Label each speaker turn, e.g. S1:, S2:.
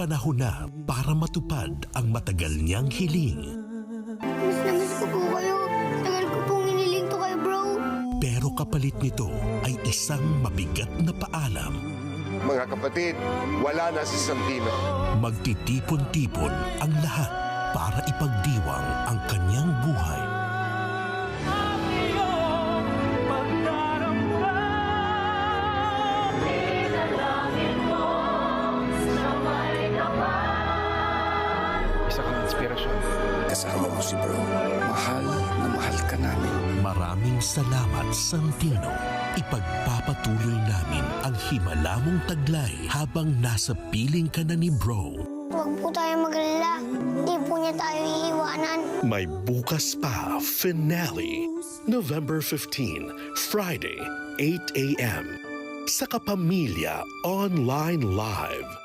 S1: Panahon na para matupad ang matagal niyang hiling.
S2: Miss na miss ko po kayo. Tagal ko pong iniling to kay bro.
S1: Pero kapalit nito ay isang mabigat na paalam.
S3: Mga kapatid, wala na si Santino.
S1: Magtitipon-tipon ang lahat para ipagdiwang ang kanyang buhay.
S4: Isa kang inspirasyon.
S5: Kasama mo si bro. Mahal na mahal ka namin.
S1: Maraming salamat, Santino. Ipagpapatuloy namin ang himalamong taglay habang nasa piling ka na ni bro.
S2: Huwag po tayo mag-alala. Hindi po niya tayo iiwanan.
S1: May bukas pa finale. November 15, Friday, 8 a.m. Sa Kapamilya Online Live.